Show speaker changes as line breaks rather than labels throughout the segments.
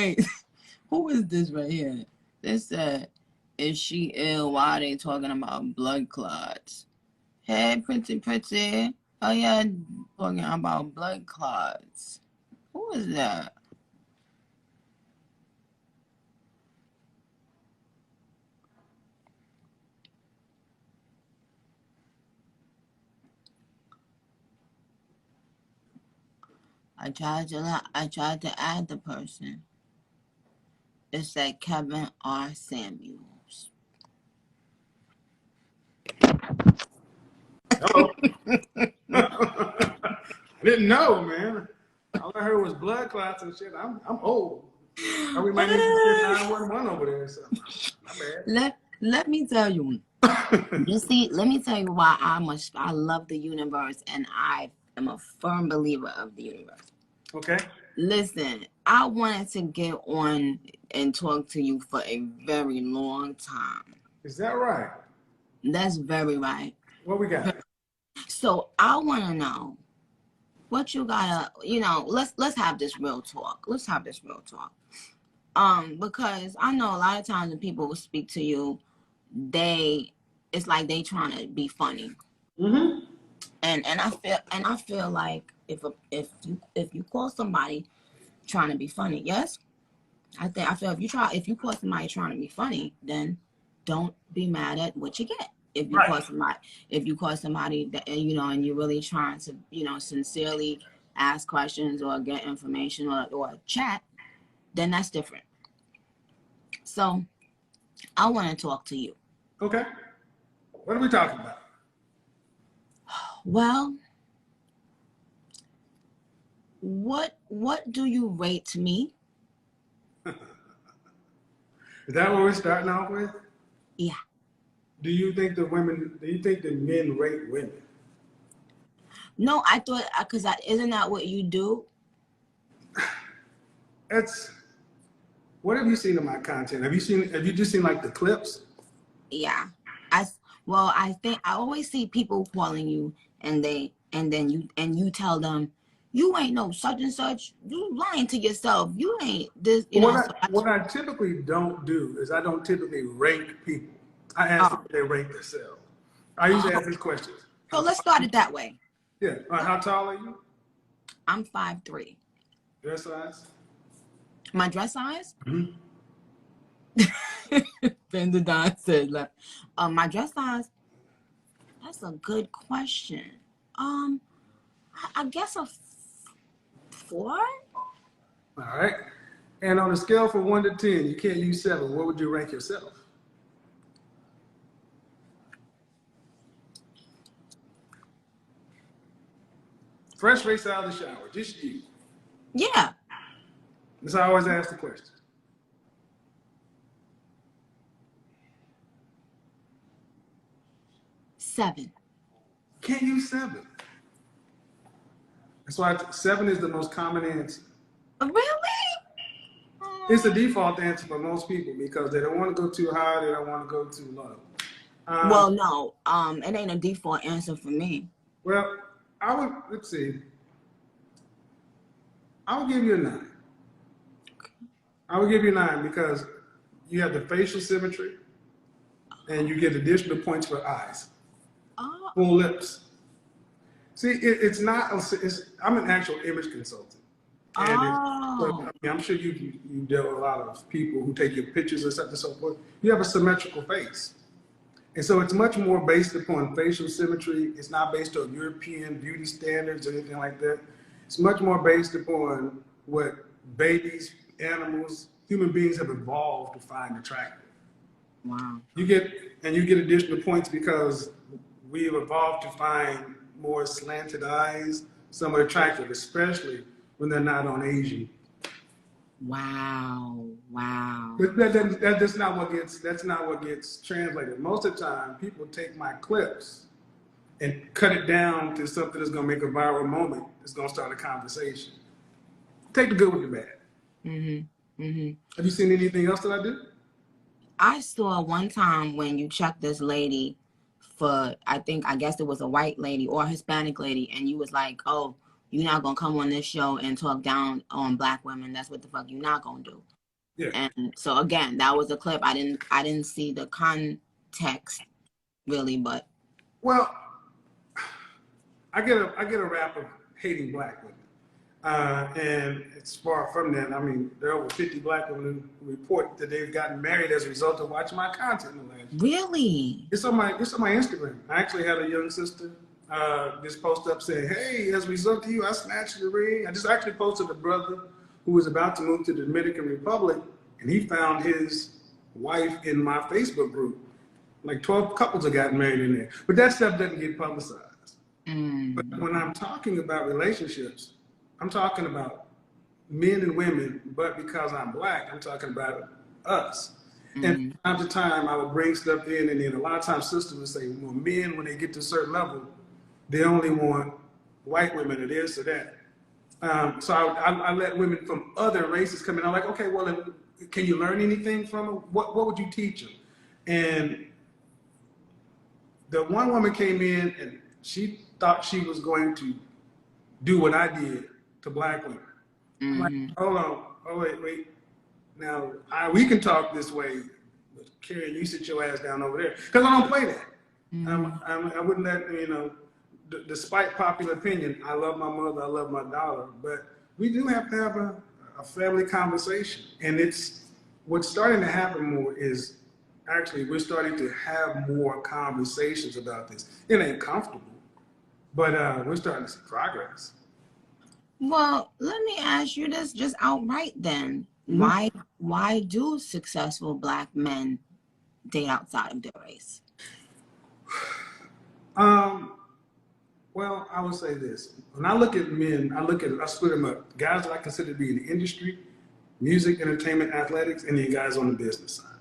wait. Who is this right here? They said, is she ill? Why are they talking about blood clots? Hey, pretty. Oh, yeah, talking about blood clots. Who is that? I tried to add the person. It said Kevin R. Samuels.
Hello. I didn't know, man. All I heard was blood clots and shit. I'm old. We might need to send 911 over there or something. My bad.
Let me tell you. You see, let me tell you why I love the universe, and I am a firm believer of the universe.
Okay.
Listen, I wanted to get on and talk to you for a very long time.
Is that right?
That's very right.
What we got?
So I want to know what you gotta, let's have this real talk. Let's have this real talk. Because I know a lot of times when people will speak to you, it's like they trying to be funny.
Mm-hmm.
And I feel like if you call somebody trying to be funny, yes, I feel if you call somebody trying to be funny, then don't be mad at what you get. If you call somebody that and you're really trying to sincerely ask questions or get information or chat, then that's different. So I want to talk to you.
Okay. What are we talking about?
Well, what do you rate me?
Is that what we're starting off with?
Yeah.
Do you think the men rate women?
No, I thought because isn't that what you do?
What have you seen of my content? Have you just seen like the clips?
Yeah. I think I always see people calling you and then you tell them you ain't no such and such. You lying to yourself. You ain't this.
What I typically don't do is I don't typically rank people. I ask them if they rank themselves. I usually ask these questions.
So let's start it that way.
Yeah. How tall are you?
I'm 5'3".
Dress size?
My dress size?
Mm-hmm.
Bender Don said, my dress size. That's a good question. I guess a 4.
All right. And on a scale from 1 to 10, you can't use 7. What would you rank yourself? Fresh face out of the shower, just you.
Yeah.
That's how I always ask the question.
7.
Can't use 7. That's why 7 is the most common answer.
Really?
It's the default answer for most people because they don't want to go too high, they don't want to go too low.
Well, no, it ain't a default answer for me.
Well, let's see. I would give you a 9. I would give you a 9 because you have the facial symmetry and you get additional points for eyes, full lips. See, I'm an actual image consultant. And I'm sure you deal with a lot of people who take your pictures and stuff and so forth. You have a symmetrical face. And so it's much more based upon facial symmetry. It's not based on European beauty standards or anything like that. It's much more based upon what babies, animals, human beings have evolved to find attractive.
Wow.
You get additional points because we've evolved to find more slanted eyes, somewhat attractive, especially when they're not on Asian.
Wow.
But that's not what gets translated. Most of the time, people take my clips and cut it down to something that's going to make a viral moment. That's going to start a conversation. Take the good with the bad. Have you seen anything else that I do?
I saw one time when you checked this lady for, I guess it was a white lady or a Hispanic lady, and you was like, oh, you're not going to come on this show and talk down on black women. That's what the fuck you're not going to do.
Yeah.
And so again, that was a clip. I didn't see the context really, but
Well, I get a rap of hating black women. And it's far from that. I mean, there are over 50 black women who report that they've gotten married as a result of watching my content in the last year.
really,
It's on my Instagram. I actually had a young sister just post up saying, "Hey, as a result of you, I snatched the ring." I just actually posted a brother who was about to move to the Dominican Republic, and he found his wife in my Facebook group. Like 12 couples have gotten married in there, but that stuff doesn't get publicized. But when I'm talking about relationships, I'm talking about men and women, but because I'm black, I'm talking about us. And from time to time, I would bring stuff in, and then a lot of times sisters would say, well, men, when they get to a certain level, they only want white women or this or that. So I let women from other races come in. I'm like, okay, well, can you learn anything from them? What would you teach them? And the one woman came in, and she thought she was going to do what I did to black women. I'm like, hold on, oh wait. Now we can talk this way, but Karen, you sit your ass down over there, because I don't play that. I wouldn't let despite popular opinion. I love my mother, I love my daughter, but we do have to have a family conversation, and it's what's starting to happen more is actually we're starting to have more conversations about this. It ain't comfortable, but we're starting to see progress.
well, let me ask you this just outright then. Why do successful black men date outside of their race?
Well, I would say this. When I look at men, I split them up. Guys that I consider to be in the industry, music, entertainment, athletics, and then guys on the business side.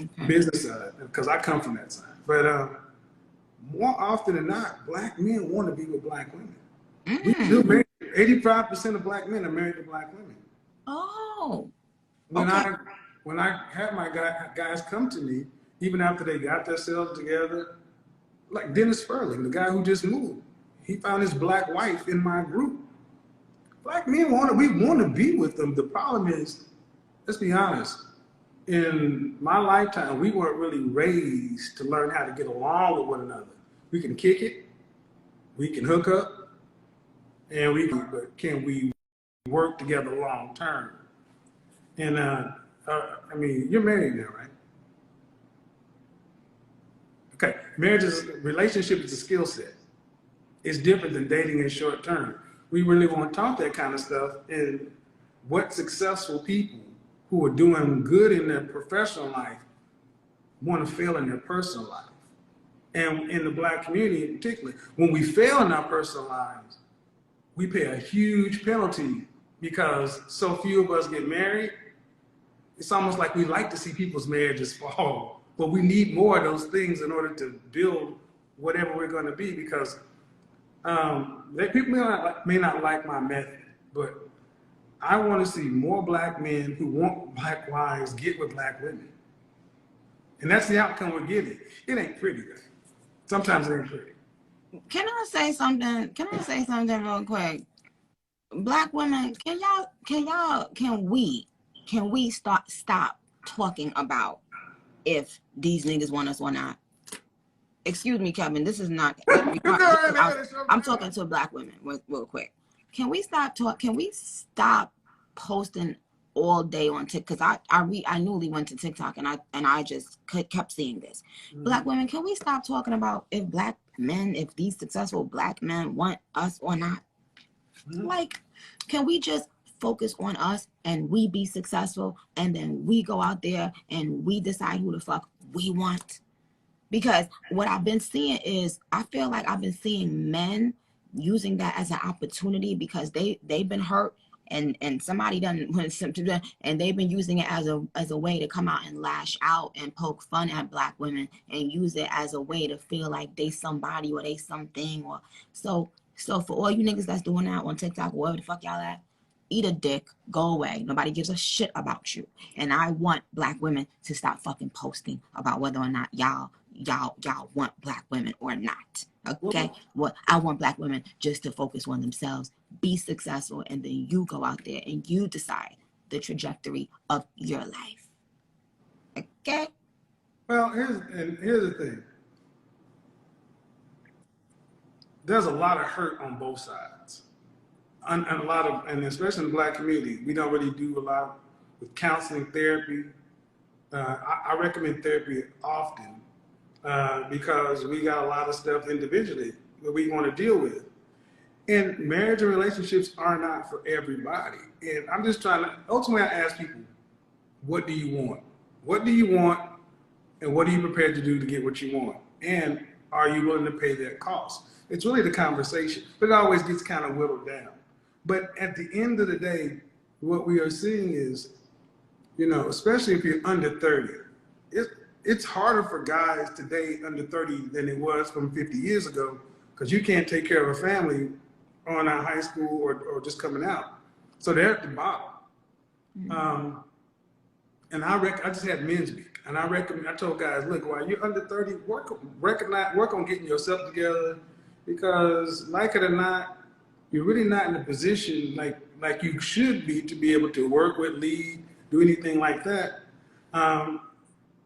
Okay.
Business side, because I come from that side. But more often than not, black men want to be with black women. We still marry. 85% of black men are married to black women.
Oh.
When I had my guys come to me, even after they got themselves together, like Dennis Furling, the guy who just moved, he found his black wife in my group. Black men want to be with them. The problem is, let's be honest, in my lifetime, we weren't really raised to learn how to get along with one another. We can kick it, we can hook up, but can we work together long term? And I mean, you're married now, right? Okay, relationship is a skill set. It's different than dating in short term. We really want to talk that kind of stuff. And what successful people who are doing good in their professional life want to fail in their personal life. And in the black community in particular, when we fail in our personal lives, we pay a huge penalty because so few of us get married. It's almost like we like to see people's marriages fall, but we need more of those things in order to build whatever we're going to be, because people may not like my method, but I want to see more black men who want black wives get with black women. And that's the outcome we're getting. It ain't pretty, though. Sometimes it ain't pretty.
Can I say something? Can I say something real quick? Black women, can we stop talking about if these niggas want us or not? Excuse me, Kevin. This is not. I'm talking to black women real quick. Can we stop posting all day on TikTok? Because I newly went to TikTok and I just kept seeing this. Black women, can we stop talking about if these successful black men want us or not? Like, can we just focus on us and we be successful, and then we go out there and we decide who the fuck we want? Because what I've been seeing is, I feel like I've been seeing men using that as an opportunity because they've been hurt and somebody done, and they've been using it as a way to come out and lash out and poke fun at black women and use it as a way to feel like they somebody or they something. Or so for all you niggas that's doing that on TikTok, wherever the fuck y'all at, eat a dick, go away. Nobody gives a shit about you. And I want black women to stop fucking posting about whether or not y'all want black women or not. Okay? Well, I want black women just to focus on themselves, be successful, and then you go out there and you decide the trajectory of your life. Okay?
Well, here's the thing. There's a lot of hurt on both sides. And especially in the Black community, we don't really do a lot with counseling, therapy. I recommend therapy often because we got a lot of stuff individually that we want to deal with. And marriage and relationships are not for everybody. And I'm just trying to, ultimately I ask people, what do you want? What do you want? And what are you prepared to do to get what you want? And are you willing to pay that cost? It's really the conversation, but it always gets kind of whittled down. But at the end of the day, what we are seeing is, especially if you're under 30, it's harder for guys today under 30 than it was from 50 years ago, because you can't take care of a family on out high school or just coming out. So they're at the bottom. Mm-hmm. And I just had men's week, and I told guys, look, while you're under 30, work on getting yourself together, because like it or not, you're really not in a position like you should be to be able to work with, lead, do anything like that.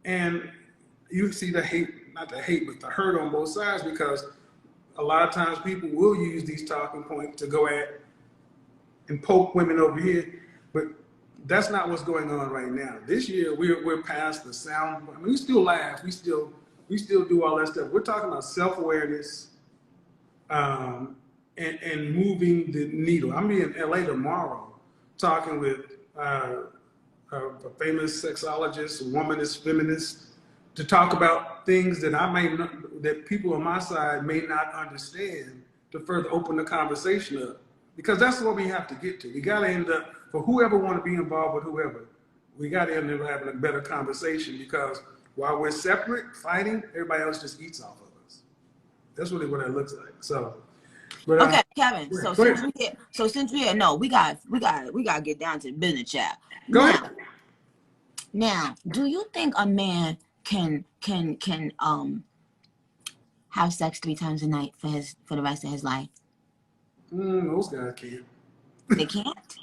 And you see the hate, not the hate, but the hurt on both sides, because a lot of times people will use these talking points to go at and poke women over here, but that's not what's going on right now. This year, we're past the sound. I mean, we still laugh, we still do all that stuff. We're talking about self-awareness and moving the needle. I'm in LA tomorrow talking with a famous sexologist, a womanist, feminist, to talk about things that that people on my side may not understand, to further open the conversation up. Because that's what we have to get to. We got to end up, for whoever want to be involved with whoever, we got to end up having a better conversation, because while we're separate, fighting, everybody else just eats off of us. That's really what it looks like. So, but,
okay, Kevin. So since we're here, no, we got to get down to the business, chat.
Go ahead.
Now, do you think a man can have sex 3 times a night for the rest of his life?
Those guys can't.
They can't?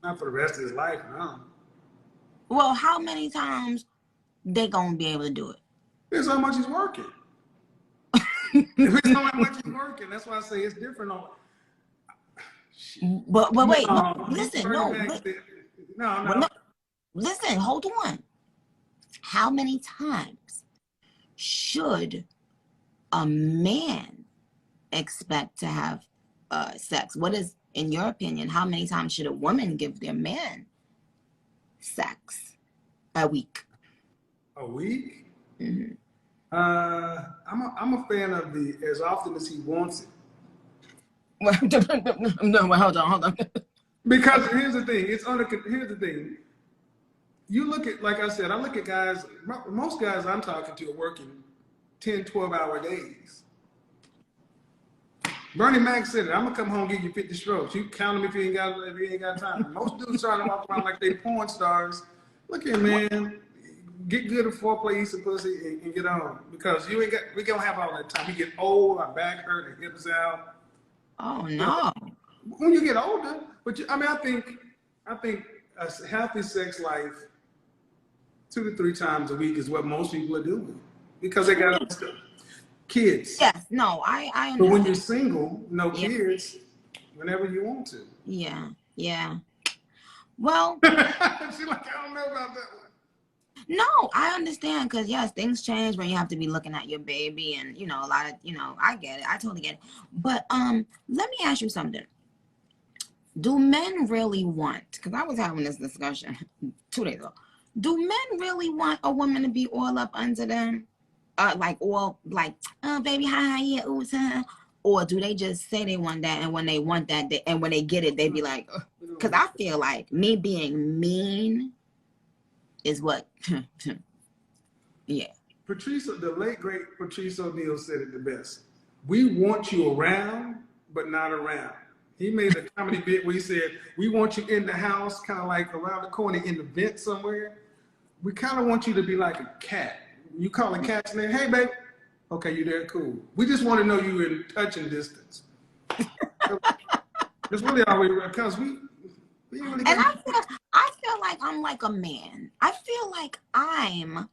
Not for the rest of his life, no.
Well, how many times they gonna be able to do it?
It's how much he's working. It's how much he's working. That's why I say it's different on.
But wait, listen, listen, hold on. How many times should a man expect to have sex? What is, in your opinion, how many times should a woman give their man sex a week?
A week?
Mm-hmm.
I'm a fan of the as often as he wants it.
No, hold on.
Because here's the thing. Here's the thing. You look at, like I said, I look at guys. Most guys I'm talking to are working 10, 12-hour days. Bernie Mac said it. I'm gonna come home and give you 50 strokes. You count them if you ain't got time. Most dudes trying to walk around like they porn stars. Look here, man. Get good at foreplay, eat some pussy, and get on. Because we don't have all that time. We get old, our back hurt, our hips out.
Oh no.
When you get older, but I think a healthy sex life 2 to 3 times a week is what most people are doing, because they got kids.
Yes, no, I understand.
But when you're single, no kids, whenever you want to.
Yeah. Well,
she's like, I don't know about that one.
No, I understand, because yes, things change when you have to be looking at your baby, and a lot of I get it. I totally get it. But let me ask you something. Do men really want? Because I was having this discussion 2 days ago. Do men really want a woman to be all up under them, oh baby, hi, yeah, ooh, or do they just say they want that, and when they want that, and when they get it, they be like, because I feel like me being mean is what, yeah.
The late great Patrice O'Neal said it the best. We want you around, but not around. He made a comedy bit where he said, we want you in the house, kind of like around the corner in the vent somewhere. We kind of want you to be like a cat. You call a cat's name, hey, babe. Okay, you there, cool. We just want to know you in touching distance. That's really all we, because we really
and I feel like I'm like a man. I feel like I'm,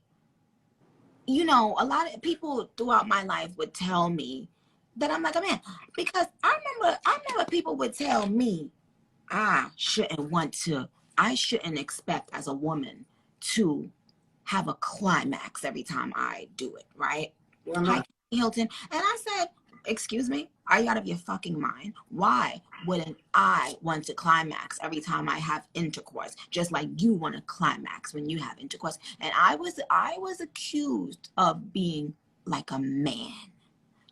you know, a lot of people throughout my life would tell me that I'm like a man, because I remember people would tell me I shouldn't expect as a woman to have a climax every time I do it, right?
Why
Hi,
not?
Hilton. And I said, excuse me, are you out of your fucking mind? Why wouldn't I want to climax every time I have intercourse? Just like you want to climax when you have intercourse. And I was accused of being like a man.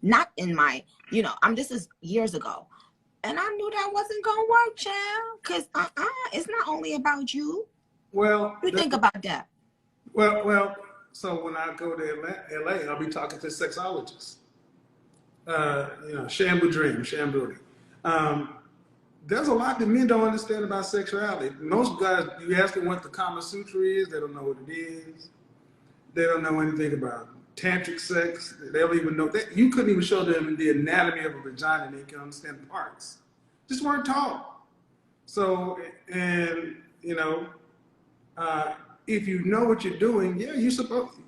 Not in my, you know, this is years ago. And I knew that wasn't gonna work, child. Cause it's not only about you.
Well,
What do you think about that?
well. So when I go to LA, I'll be talking to sexologists. You know, Shambu Dream, Shambu. There's a lot that men don't understand about sexuality. Most guys, you ask them what the Kama Sutra is, they don't know what it is. They don't know anything about tantric sex. They don't even know that. You couldn't even show them the anatomy of a vagina and they can understand parts. Just weren't taught. So, and you know, if you know what you're doing, yeah,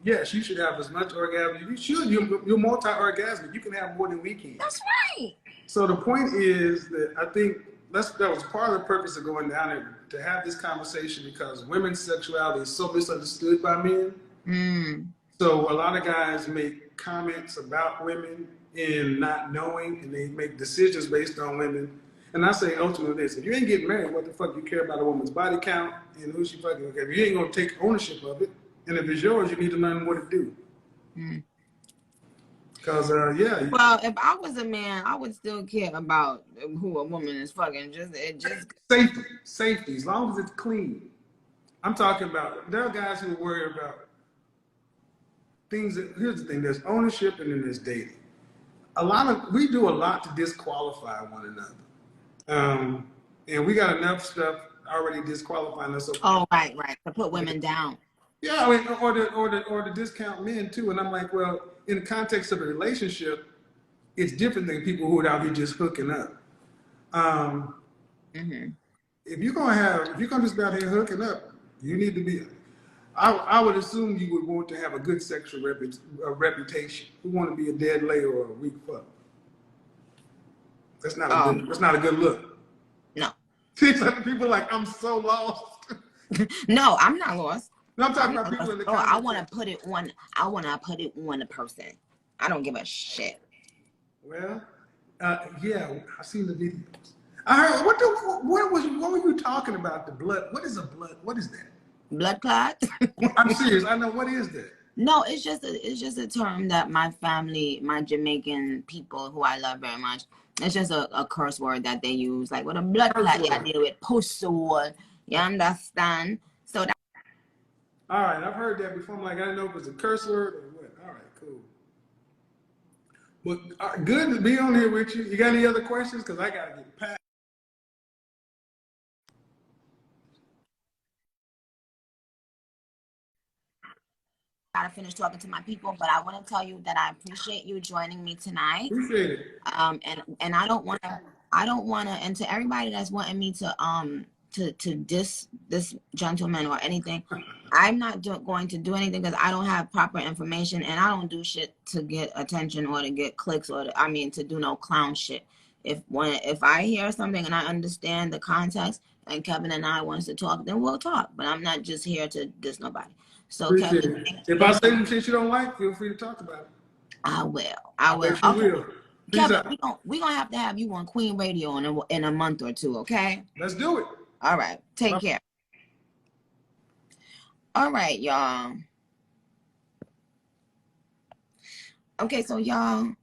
yes, you should have as much orgasm. You should. You're multi-orgasmic. You can have more than we can.
That's right.
So the point is that I think that was part of the purpose of going down there, to have this conversation, because women's sexuality is so misunderstood by men.
Mm.
So a lot of guys make comments about women in not knowing, and they make decisions based on women. And I say ultimately this: if you ain't getting married, what the fuck you care about a woman's body count and who she fucking? If you ain't gonna take ownership of it, and if it's yours, you need to learn what to do.
Mm.
Because yeah.
Well, if I was a man, I would still care about who a woman is fucking. Just
Safety. As long as it's clean. I'm talking about. There are guys who worry about things. Here's the thing: there's ownership, and then there's dating. We do a lot to disqualify one another, and we got enough stuff already disqualifying us.
Oh, right, to put women down.
Yeah, I mean, or to discount men too. And I'm like, well, in the context of a relationship, it's different than people who are out here just hooking up. If you're gonna just be out here hooking up, you need to be. I would assume you would want to have a good sexual reputation. You want to be a dead lay or a weak fuck. That's not a good look.
No.
People are like, I'm so lost.
No, I'm not lost.
No, I'm talking about people in the comments.
I want to put it on the person. I don't give a shit.
Well, yeah, I've seen the videos. I heard what were you talking about? The blood. What is a blood? What is that?
Blood clot?
I'm serious. I know. What is that?
No, it's just a term that my family, my Jamaican people who I love very much, it's just a curse word that they use. Like with a blood clot, I deal with pussy. You understand? So that.
All right, I've heard that before. I'm like, I didn't know if it was a curse word or what. All right, cool. Well, good to be on here with you. You got any other questions? Because I got to get packed.
Gotta finish talking to my people, but I want to tell you that I appreciate you joining me tonight.
Appreciate it.
And I don't want to, and to everybody that's wanting me to diss this gentleman or anything, I'm not going to do anything because I don't have proper information, and I don't do shit to get attention or to get clicks or to do no clown shit. If I hear something and I understand the context and Kevin and I wants to talk, then we'll talk. But I'm not just here to diss nobody. So
Appreciate
Kevin,
it. If I say some shit you don't like, feel free to talk about it.
I will.
Okay. Will.
Kevin, we're gonna have to have you on Queen Radio in a month or two, okay?
Let's do it.
All right. Take care. All right, y'all. Okay, so y'all,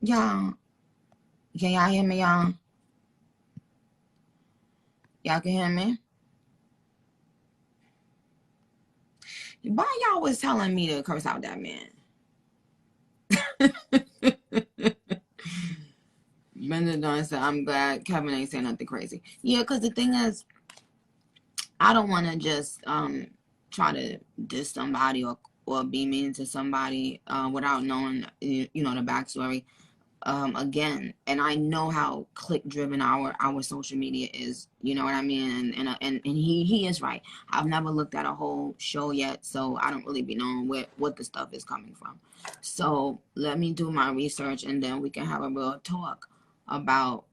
can y'all hear me, y'all? Y'all can hear me? Why y'all was telling me to curse out that man? Bender Dawn said, I'm glad Kevin ain't saying nothing crazy. Yeah, because the thing is, I don't want to just try to diss somebody or be mean to somebody without knowing, the backstory. again, and I know how click driven our social media is, you know what I mean, and he is right. I've never looked at a whole show yet, so I don't really be knowing what the stuff is coming from. So let me do my research, and then we can have a real talk about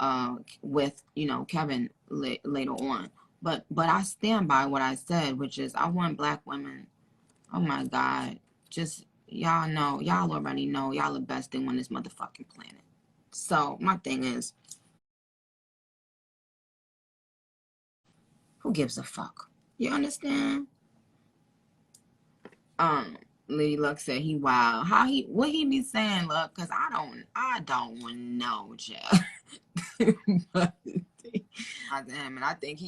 with Kevin later on. But I stand by what I said, which is I want black women. Oh my God, just y'all already know y'all the best thing on this motherfucking planet. So my thing is, who gives a fuck? You understand? Lady Luck said he wild. What he be saying, Luck? Cause I don't know, Jeff. But him, and I think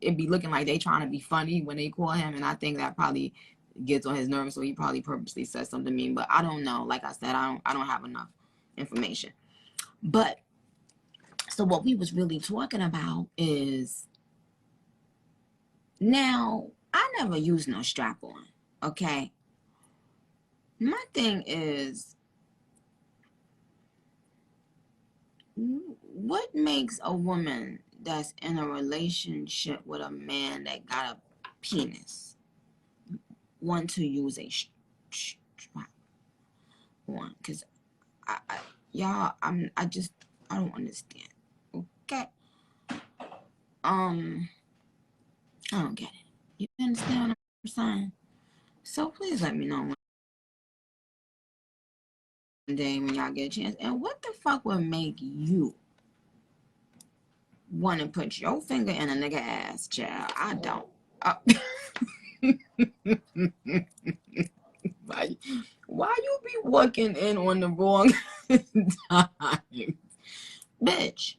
it be looking like they trying to be funny when they call him, and I think that probably gets on his nerves, so he probably purposely said something mean. But I don't know. Like I said, I don't have enough information. But so what we was really talking about is, now I never used no strap on. Okay. My thing is, what makes a woman that's in a relationship with a man that got a penis want to use a strap on? Because y'all, I don't understand. Okay. I don't get it. You understand what I'm saying? So please let me know one day when y'all get a chance. And what the fuck would make you want to put your finger in a nigga ass, child? I don't. Why you be walking in on the wrong time? Bitch,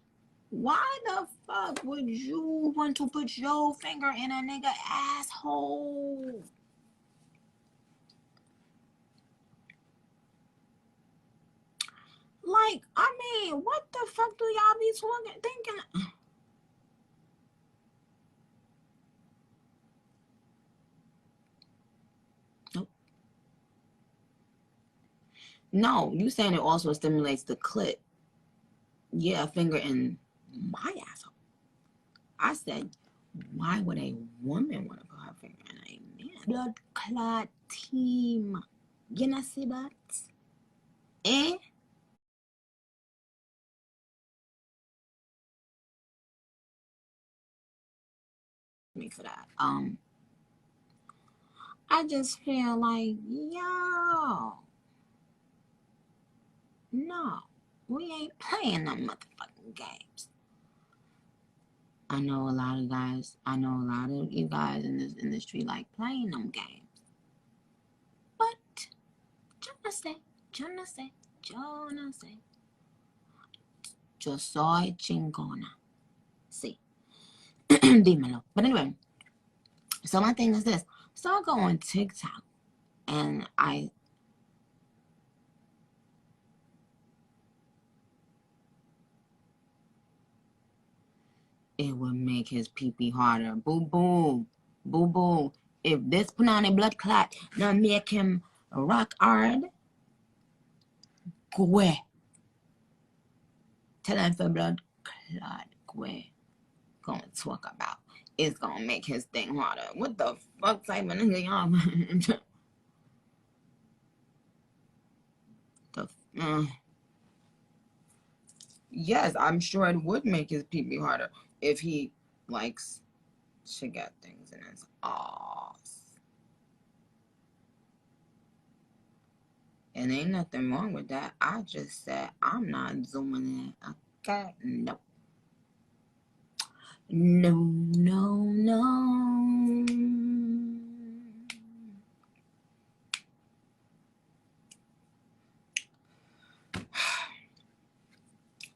why the fuck would you want to put your finger in a nigga asshole? Like, I mean, what the fuck do y'all be thinking? Nope. No, you saying it also stimulates the clit. Yeah, a finger in my asshole. I said, why would a woman want to put her finger in a man? Blood clot team. You know, see that? Eh? Me for that. I just feel like, yo, no, we ain't playing no motherfucking games. I know a lot of you guys in this industry like playing them games. But, yo no sé. Yo soy chingona. Sí. Dímelo. But anyway, so my thing is this. So I go on TikTok and it would make his pee-pee harder. Boo boo. Boo boo. If this punani blood clot not make him rock hard, go. Tell him for blood clot, go. Gonna talk about. It's gonna make his thing harder. What the fuck type of nigga y'all? Yes, I'm sure it would make his pee-pee harder if he likes to get things in his ass. And ain't nothing wrong with that. I just said I'm not zooming in. Okay? No. No.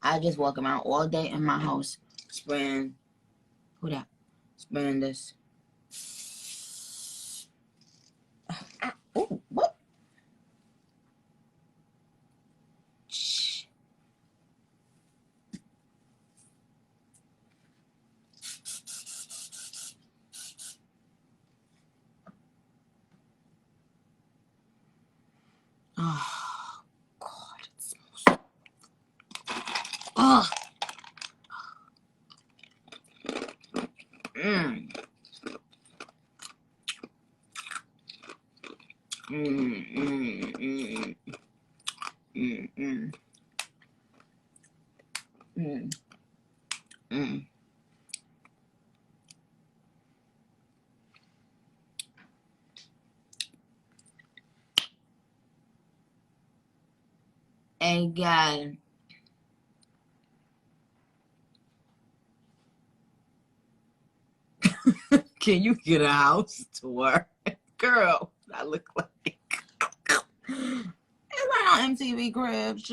I just walk around all day in my house spraying, spraying this. Oh, what? Oh, God, it smells. Hey, God. Can you get a house tour? Girl, I look like... It's like on MTV Cribs.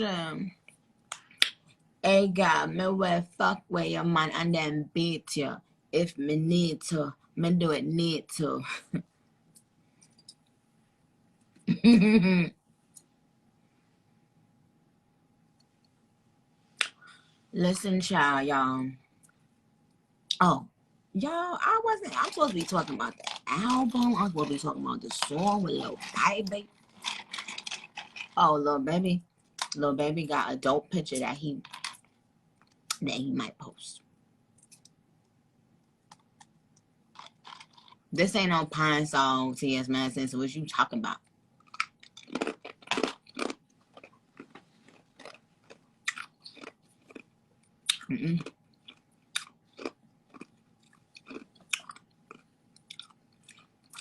Hey, God, me will fuck with your man and then beat you. If me need to, me do it need to. Listen, child, y'all. Oh, y'all, I'm supposed to be talking about the album. I'm supposed to be talking about the song with Lil Baby. Oh, Lil Baby got a dope picture that he might post. This ain't no Pine Sol T.S. Madison, so what you talking about?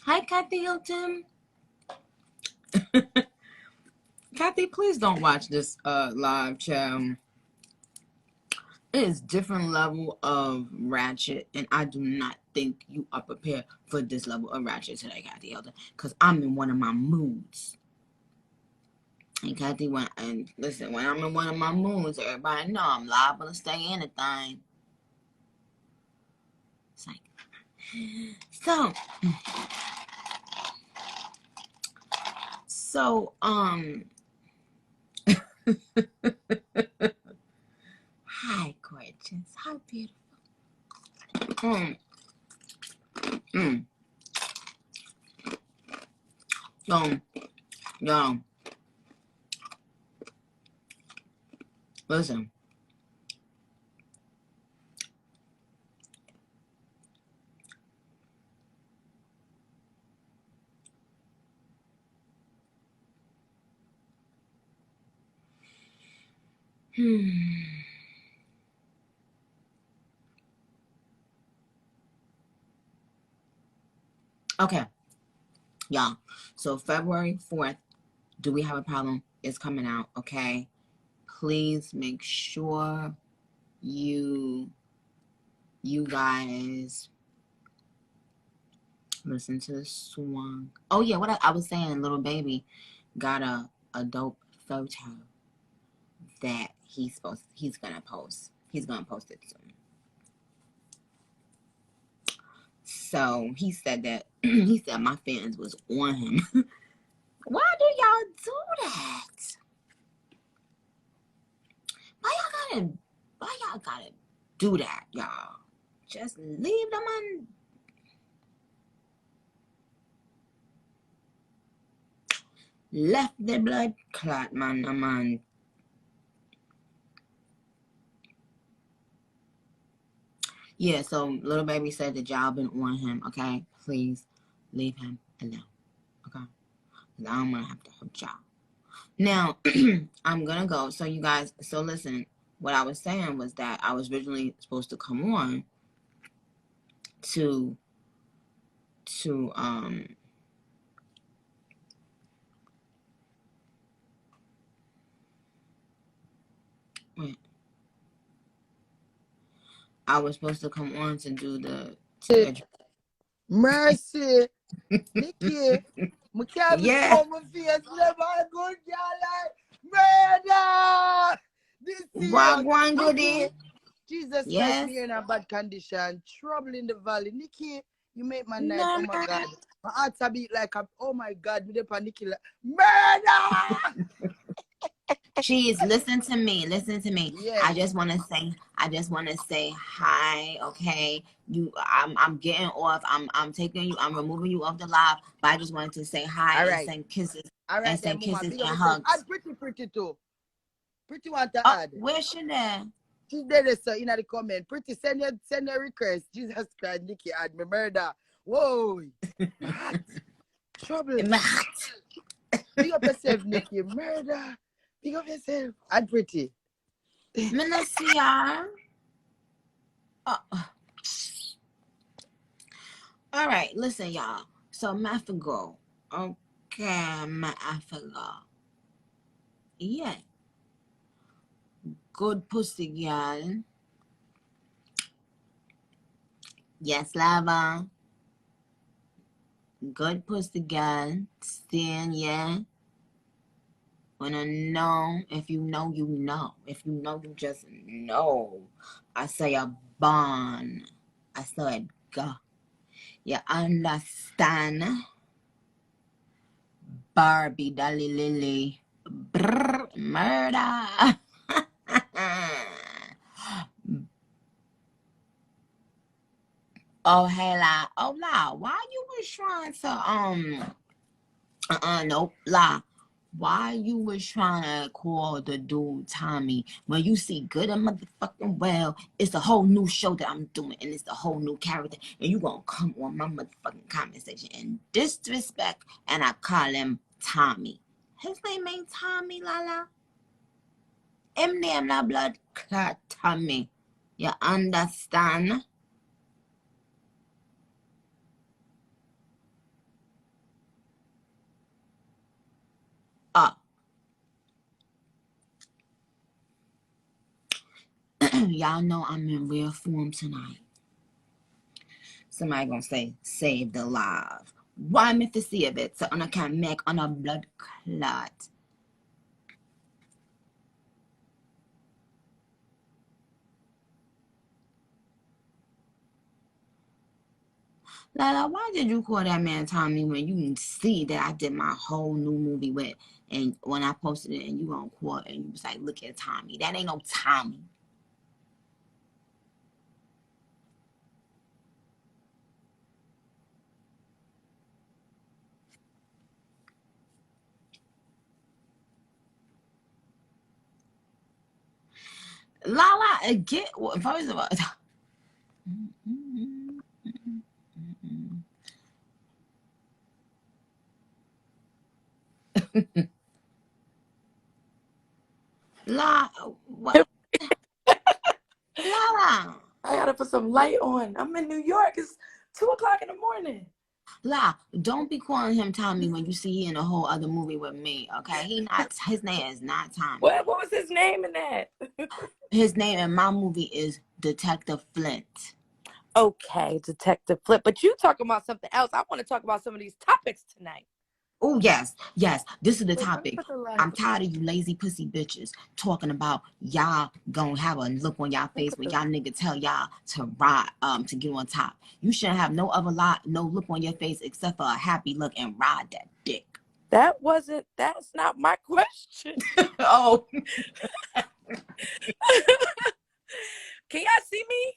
Hi, Kathy Hilton. Kathy, please don't watch this live chat. It is different level of ratchet, and I do not think you are prepared for this level of ratchet today, Kathy Hilton, because I'm in one of my moods. And Kathy went, and listen, when I'm in one of my moods, everybody know I'm liable to say anything. It's like, so, hi, gorgeous. How beautiful. Yo, listen. Okay, y'all. So February 4th, Do We Have a Problem is coming out, okay? Please make sure you guys listen to the song. Oh yeah, what I was saying, Lil Baby got a dope photo that he's gonna post. He's gonna post it soon. So he said that he said my fans was on him. Why do y'all do that? Why y'all gotta do that, y'all? Just leave them on. Left the blood clot, man. Yeah, so Lil Baby said the job been on him, okay? Please leave him alone, okay? Because I don't want to have to hurt y'all. Now, I'm going to go. So, you guys, so listen, what I was saying was that I was originally supposed to come on to wait. I was supposed to come on to do
Mercy, Nicki, I can't
yeah.
my face, never good girl like murder. This
Rock
serious.
one goodie.
Jesus
Yes.
Christ, me in a bad condition, trouble in the valley. Nicki, you make my night.
No,
oh my God, my heart's a beat like a, oh my God, me dey Nicki like murder.
Cheese, listen to me.
Yes.
I just want to say hi, okay? I'm getting off. I'm taking you. I'm removing you off the live. But I just wanted to say hi and send kisses and send kisses and hugs.
I'm pretty too. Pretty want to add.
Where's she there?
She's there, sir, in the comment. Pretty send your request. Jesus Christ, Nicki add me murder. Whoa. Trouble. Big up yourself, Nicki. Murder. Big up yourself. And pretty.
Menacia. All right, listen, y'all. So, Mafigo. Okay, Mafigo. Yeah. Good pussy, girl. Yes, lava. Good pussy, girl. Still, yeah. Wanna know? If you know, you know. If you know, you just know. I say a bond. I said go. You understand? Barbie, Dolly Lily. Brr, murder. Oh, hey, la. Oh, la. Why you was trying to, nope, la. Why you was trying to call the dude Tommy when you see good and motherfucking well, it's a whole new show that I'm doing and it's a whole new character and you gonna come on my motherfucking comment section and disrespect and I call him Tommy. His name ain't Tommy, Lala. Him name na blood clot Tommy. You understand? Y'all know I'm in real form tonight. Somebody gonna say, save the live. Why me to save it? So I can make on a blood clot. Lala, why did you call that man Tommy when you can see that I did my whole new movie with, and when I posted it and you on court and you was like, look at Tommy. That ain't no Tommy. Lala, get, first of all, La, what? Lala.
I gotta put some light on. I'm in New York. It's 2:00 in the morning.
La, don't be calling him Tommy when you see he in a whole other movie with me, okay? His name is not Tommy.
What was his name in that?
His name in my movie is Detective Flint.
Okay, Detective Flip. But you talking about something else. I want to talk about some of these topics tonight.
Oh, yes. This is the topic. I'm tired of you lazy pussy bitches talking about y'all gonna have a look on y'all face when y'all nigga tell y'all to ride, to get on top. You shouldn't have no look on your face except for a happy look and ride that dick.
That's not my question.
Oh.
Can y'all see me?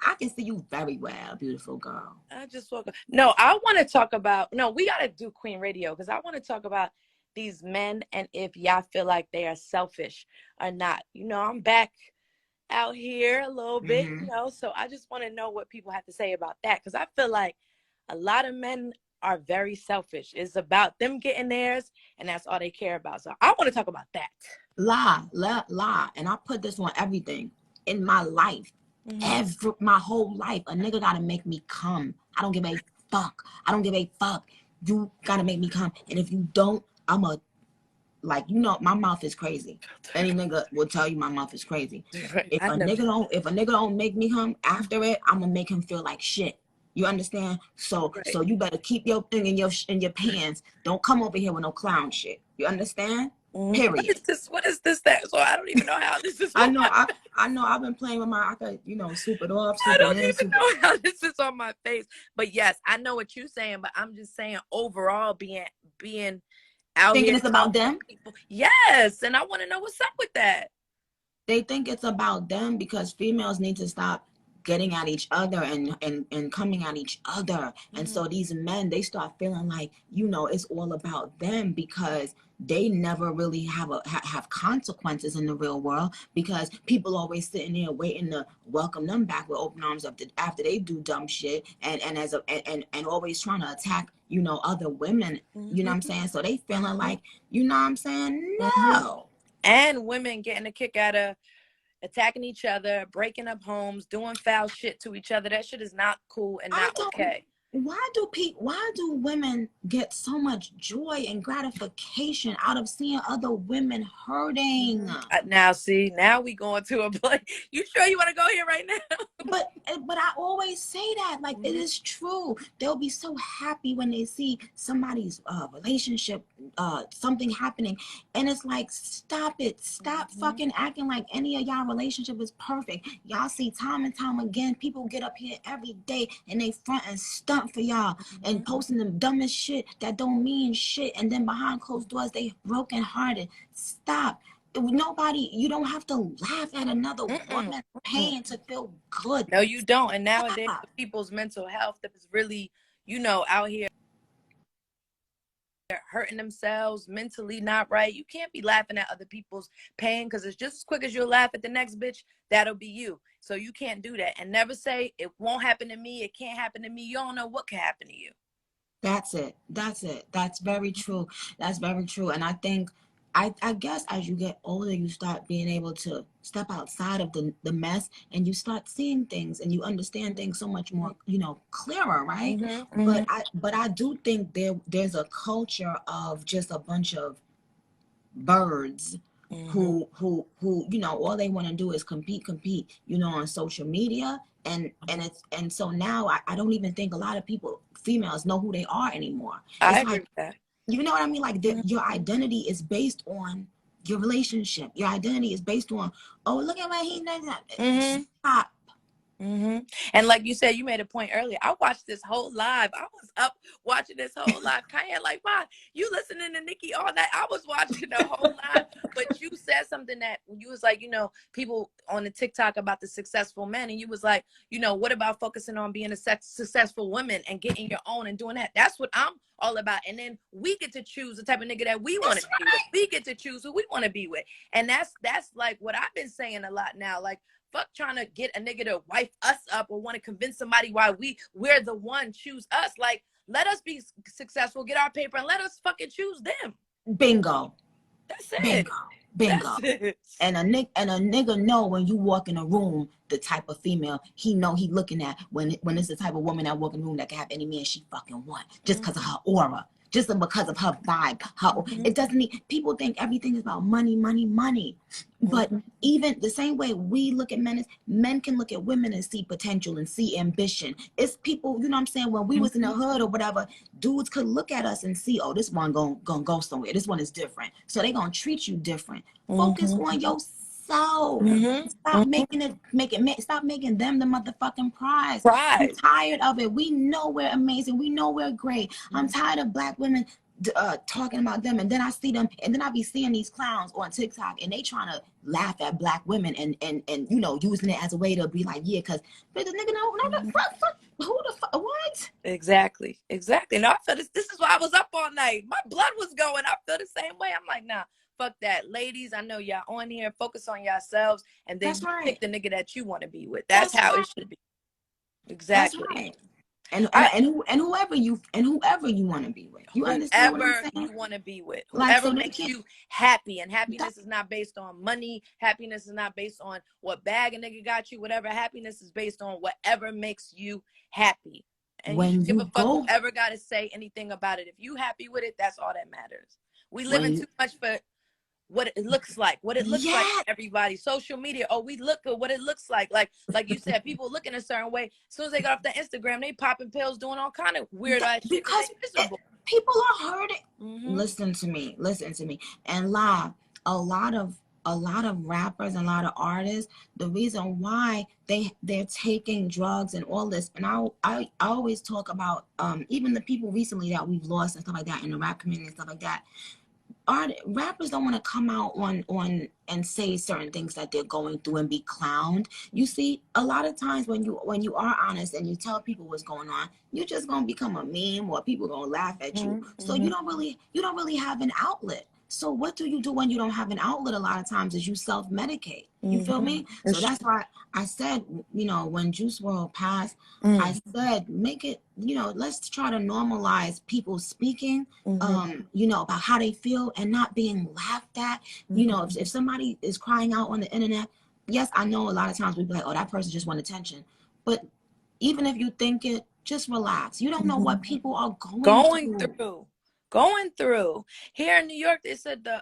I can see you very well, beautiful girl.
I just woke up. No, I want to talk about, we got to do Queen Radio because I want to talk about these men and if y'all feel like they are selfish or not. I'm back out here a little bit, so I just want to know what people have to say about that because I feel like a lot of men are very selfish. It's about them getting theirs and that's all they care about. So I want to talk about that.
Lie. And I put this on everything in my life. My whole life, a nigga gotta make me come. I don't give a fuck. You gotta make me come. And if you don't, I'm my mouth is crazy. Any nigga will tell you my mouth is crazy.
Right.
If a nigga don't make me come after it, I'm gonna make him feel like shit. You understand? So you better keep your thing in your pants. Don't come over here with no clown shit. You understand? Period.
What is this? That? So I don't even know how this is.
I know. I've been playing with I could, swoop it off.
I don't even know how this is on my face. But yes, I know what you're saying. But I'm just saying overall, being out
thinking
here
it's about them.
People. Yes, and I want to know what's up with that.
They think it's about them because females need to stop getting at each other and coming at each other. And so these men, they start feeling like, you know, it's all about them, because they never really have consequences in the real world, because people always sitting there waiting to welcome them back with open arms after they do dumb shit, and always trying to attack, you know, other women. You know what I'm saying? So they feeling like, you know what I'm saying? No.
And women getting a kick out of attacking each other, breaking up homes, doing foul shit to each other. That shit is not cool and not okay.
Why do women get so much joy and gratification out of seeing other women hurting?
Now, see, now we going to a place. You sure you want to go here right now?
But I always say that, like, it is true. They'll be so happy when they see somebody's relationship, something happening, and it's like, stop it, stop fucking acting like any of y'all relationship is perfect. Y'all see time and time again, people get up here every day and they front and stunt for y'all and posting the dumbest shit that don't mean shit, and then behind closed doors they broken hearted. Stop. Nobody, you don't have to laugh at another woman's pain to feel good.
No, you don't. And nowadays, people's mental health is really, you know, out here hurting themselves, mentally not right. You can't be laughing at other people's pain, because it's just as quick as you'll laugh at the next bitch, that'll be you. So you can't do that. And never say, it won't happen to me, it can't happen to me. You don't know what can happen to you.
That's it. That's very true. That's very true. And I think, I guess as you get older, you start being able to step outside of the mess, and you start seeing things and you understand things so much more, you know, clearer, right? But I do think there's a culture of just a bunch of birds who you know, all they want to do is compete, you know, on social media. And so now I don't even think a lot of people, females, know who they are anymore.
I agree with that.
You know what I mean? Like, your identity is based on your relationship. Your identity is based on, oh, look at what he does. Stop.
And like you said, you made a point earlier. I watched this whole live. I was up watching this whole live. Kanye, like, why you listening to Nicki all that? I was watching the whole live. But you said something that you was like, you know, people on the TikTok about the successful men, and you was like, you know, what about focusing on being a successful woman and getting your own and doing that? That's what I'm all about. And then we get to choose the type of nigga that we want to be with. We get to choose who we want to be with. And that's like what I've been saying a lot now. Like, fuck trying to get a nigga to wife us up or want to convince somebody why we're the one. Choose us. Like, let us be successful, get our paper, and let us fucking choose them.
Bingo.
That's it.
Bingo. That's it. And a nigga know when you walk in a room, the type of female he know he looking at when it's the type of woman that walk in the room that can have any man she fucking want, just because of her aura, just because of her vibe. It doesn't need, people think everything is about money. But even the same way we look at men can look at women and see potential and see ambition. It's people, you know what I'm saying? When we was in the hood or whatever, dudes could look at us and see, oh, this one gonna go somewhere. This one is different. So they gonna treat you different. Focus on yourself. Stop stop making them the motherfucking prize. I'm tired of it. We know we're amazing. We know we're great. I'm tired of black women talking about them, and then I see them, and then I be seeing these clowns on TikTok, and they trying to laugh at black women and you know, using it as a way to be like, yeah, because the nigga no fuck, who the fuck, what?
Exactly. No, I feel this is why I was up all night. My blood was going. I feel the same way. I'm like, nah, fuck that. Ladies, I know y'all on here, focus on yourselves, and then pick the nigga that you want to be with. That's how it should be. Exactly.
That's right. And whoever you want to be with, you understand what I'm saying?
Whoever you want to be with, whoever makes you happy, and happiness is not based on money. Happiness is not based on what bag a nigga got you. Whatever, happiness is based on whatever makes you happy. And when you give a fuck whoever got to say anything about it. If you happy with it, that's all that matters. We live in too much for what it looks like, like everybody. Social media, we look at what it looks like you said, people looking a certain way. As soon as they got off the Instagram, they popping pills, doing all kind of weird ass shit.
Because people are hurting. Listen to me. And live, a lot of rappers and a lot of artists, the reason why they're taking drugs and all this, and I always talk about even the people recently that we've lost and stuff like that in the rap community and stuff like that. rappers don't want to come out on and say certain things that they're going through and be clowned. You see, a lot of times when you are honest and you tell people what's going on, you're just gonna become a meme or people gonna laugh at you. So you don't really have an outlet. So what do you do when you don't have an outlet? A lot of times is you self-medicate. You feel me? So that's why I said, when Juice WRLD passed, I said, make it, let's try to normalize people speaking, about how they feel and not being laughed at. If somebody is crying out on the internet, yes, I know a lot of times we'd be like, oh, that person just want attention. But even if you think it, just relax. You don't know what people are going through.
Going through. Here in New York, they said the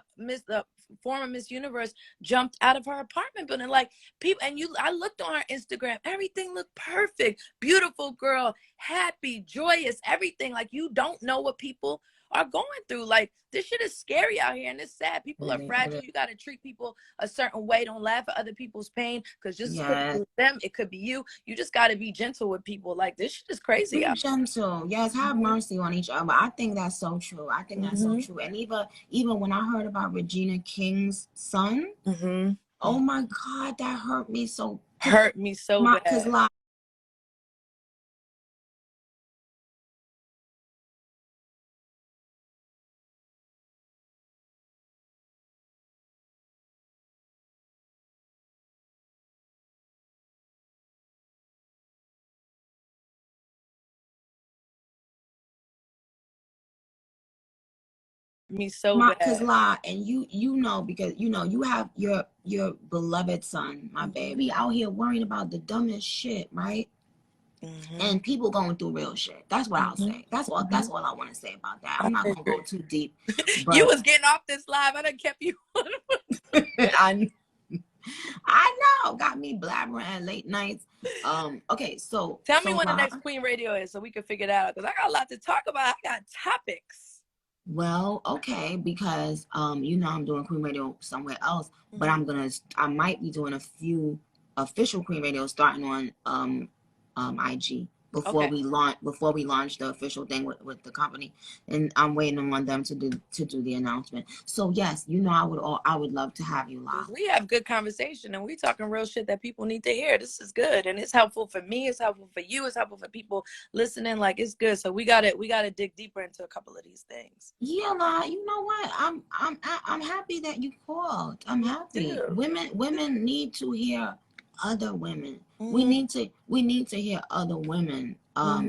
former Miss Universe jumped out of her apartment building. Like, people, and I looked on her Instagram, everything looked perfect, beautiful girl, happy, joyous, everything. Like, you don't know what people are going through. Like, this shit is scary out here, and it's sad. People are fragile. You got to treat people a certain way. Don't laugh at other people's pain, because just with them, it could be you. You just got to be gentle with people. Like, this shit is crazy.
Be gentle. Yes, have mercy on each other. I think that's so true. I think that's so true. And even when I heard about Regina King's son, oh my God, that hurt me so
bad.
Because
me so bad.
Because and because you have your beloved son, my baby, out here worrying about the dumbest shit, right? And people going through real shit. That's what I'll say. That's all I want to say about that. I'm not gonna go too deep. But
you was getting off this live. I done kept you
I know, got me blabbering at late nights. Okay, so
tell me when the next Queen Radio is so we can figure that out, because I got a lot to talk about. I got topics.
Well, okay, because I'm doing Queen Radio somewhere else, but I might be doing a few official Queen Radio starting on IG before we launch the official thing with the company, and I'm waiting on them to do the announcement. So yes, I would love to have you live.
We have good conversation and we talking real shit that people need to hear. This is good, and it's helpful for me. It's helpful for you. It's helpful for people listening. Like, it's good. So we got to dig deeper into a couple of these things.
Yeah, La, you know what? I'm happy that you called. I'm happy. Women need to hear other women. We need to hear other women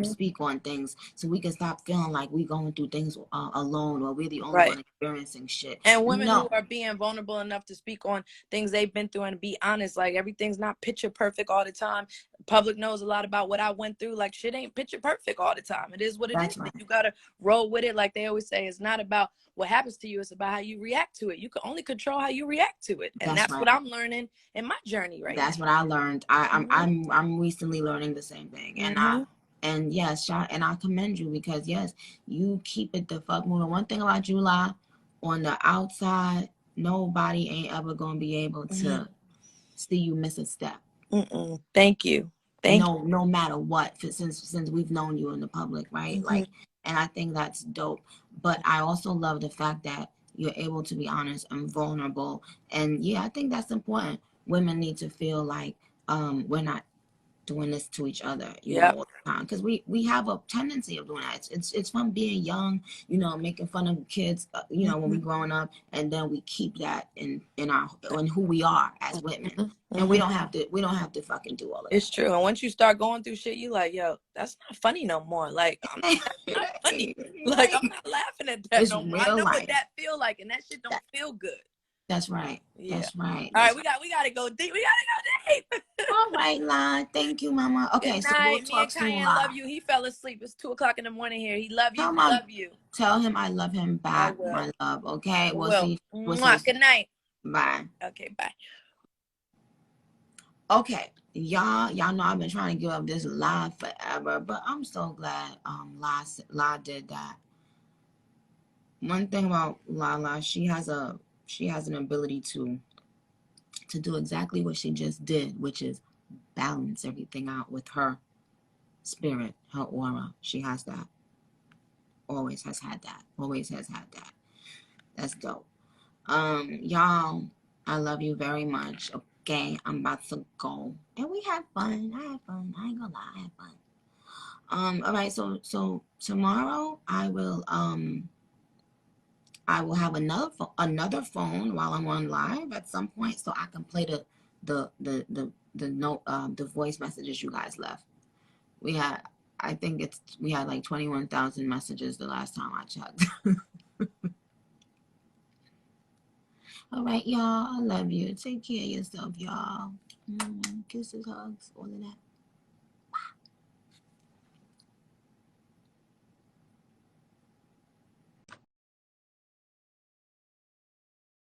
speak on things, so we can stop feeling like we going through things alone, or we're the only one experiencing shit.
And women who are being vulnerable enough to speak on things they've been through and be honest. Like, everything's not picture perfect all the time. Public knows a lot about what I went through. Like, shit ain't picture perfect all the time. It is what it is. Right. You gotta roll with it. Like they always say, it's not about what happens to you, it's about how you react to it. You can only control how you react to it. And that's what I'm learning in my journey right now.
That's what I learned. I'm recently learning the same thing. And yes, and I commend you, because yes, you keep it the fuck moving. One thing about July, on the outside, nobody ain't ever gonna be able to see you miss a step.
Thank you.
No matter what, since we've known you in the public, right? Like, and I think that's dope. But I also love the fact that you're able to be honest and vulnerable. And yeah, I think that's important. Women need to feel like we're not doing this to each other, all the time, because we have a tendency of doing that. It's fun being young, making fun of kids, when we growing up, and then we keep that in who we are as women, and we don't have to fucking do all of that.
It's true. And once you start going through shit, you like, yo, that's not funny no more. Like, I'm not funny. Like, I'm not laughing at that no more. I know what that feel like, and that shit don't feel good.
That's right.
Yeah.
That's right.
All right, we got to go deep. We got to go deep.
All right, La. Thank you, Mama. Okay,
good
so
night.
we'll talk soon,
Me and Cayenne love you. He fell asleep. It's 2:00 in the morning here. He love you. Love you.
Tell him I love him back, my love. Okay, we'll see.
Good night.
Bye.
Okay, bye.
Okay, y'all know I've been trying to give up this live forever, but I'm so glad La did that. One thing about La, she has an ability to do exactly what she just did, which is balance everything out with her spirit, her aura. She has that. Always has had that. That's dope. Y'all, I love you very much. Okay, I'm about to go. And we had fun. I had fun. I ain't gonna lie, I had fun. All right, so tomorrow I will have another phone while I'm on live at some point, so I can play the note the voice messages you guys left. We had like 21,000 messages the last time I checked. All right, y'all. I love you. Take care of yourself, y'all. Kisses, hugs, all of that.